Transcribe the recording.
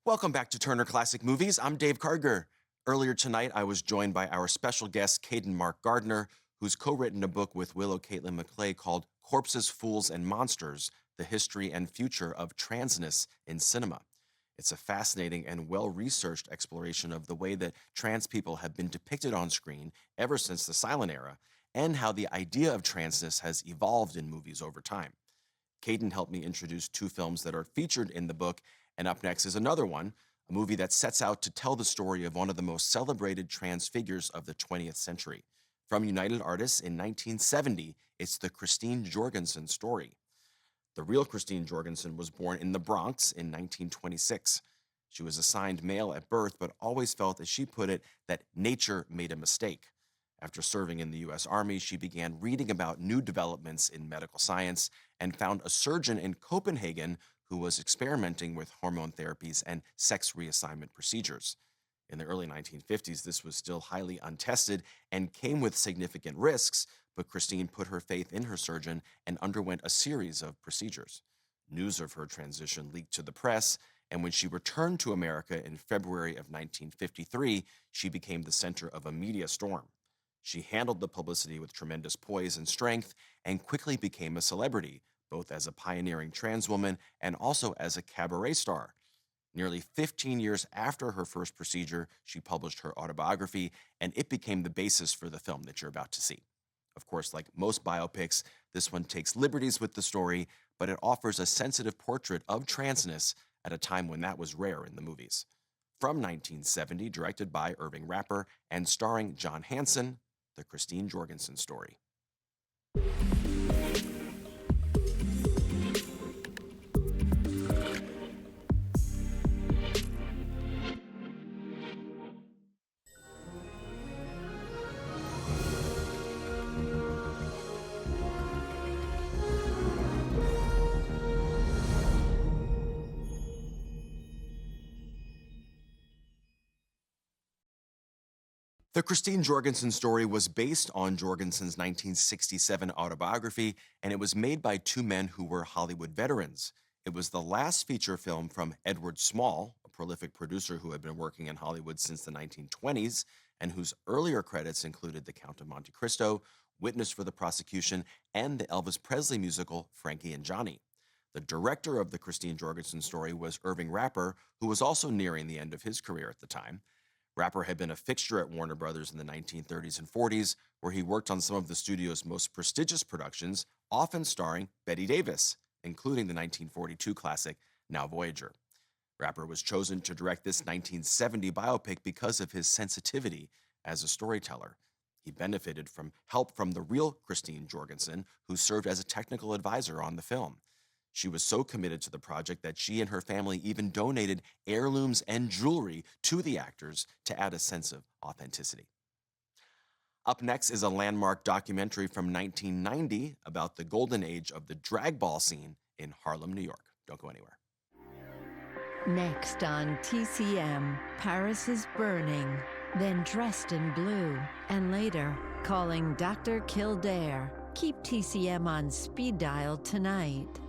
Welcome back to Turner Classic Movies. I'm Dave Karger. Earlier tonight, I was joined by our special guest, Caden Mark Gardner, who's co-written a book with Willow Caitlin McClay called Corpses, Fools, and Monsters, The History and Future of Transness in Cinema. It's a fascinating and well-researched exploration of the way that trans people have been depicted on screen ever since the silent era, and how the idea of transness has evolved in movies over time. Caden helped me introduce two films that are featured in the book, and up next is another one, a movie that sets out to tell the story of one of the most celebrated trans figures of the 20th century. From United Artists in 1970, it's the Christine Jorgensen story. The real Christine Jorgensen was born in the Bronx in 1926. She was assigned male at birth, but always felt, as she put it, that nature made a mistake. After serving in the U.S. Army, she began reading about new developments in medical science and found a surgeon in Copenhagen who was experimenting with hormone therapies and sex reassignment procedures. In the early 1950s, this was still highly untested and came with significant risks, but Christine put her faith in her surgeon and underwent a series of procedures. News of her transition leaked to the press, and when she returned to America in February of 1953, she became the center of a media storm. She handled the publicity with tremendous poise and strength and quickly became a celebrity, both as a pioneering trans woman and also as a cabaret star. Nearly 15 years after her first procedure, she published her autobiography, and it became the basis for the film that you're about to see. Of course, like most biopics, this one takes liberties with the story, but it offers a sensitive portrait of transness at a time when that was rare in the movies. From 1970, directed by Irving Rapper and starring John Hanson, The Christine Jorgensen Story. The Christine Jorgensen Story was based on Jorgensen's 1967 autobiography, and it was made by two men who were Hollywood veterans. It was the last feature film from Edward Small, a prolific producer who had been working in Hollywood since the 1920s, and whose earlier credits included The Count of Monte Cristo, Witness for the Prosecution, and the Elvis Presley musical Frankie and Johnny. The director of the Christine Jorgensen Story was Irving Rapper, who was also nearing the end of his career at the time. Rapper had been a fixture at Warner Brothers in the 1930s and 40s, where he worked on some of the studio's most prestigious productions, often starring Bette Davis, including the 1942 classic Now Voyager. Rapper was chosen to direct this 1970 biopic because of his sensitivity as a storyteller. He benefited from help from the real Christine Jorgensen, who served as a technical advisor on the film. She was so committed to the project that she and her family even donated heirlooms and jewelry to the actors to add a sense of authenticity. Up next is a landmark documentary from 1990 about the golden age of the drag ball scene in Harlem, New York. Don't go anywhere. Next on TCM, Paris is burning, then Dressed in Blue, and later, Calling Dr. Kildare. Keep TCM on speed dial tonight.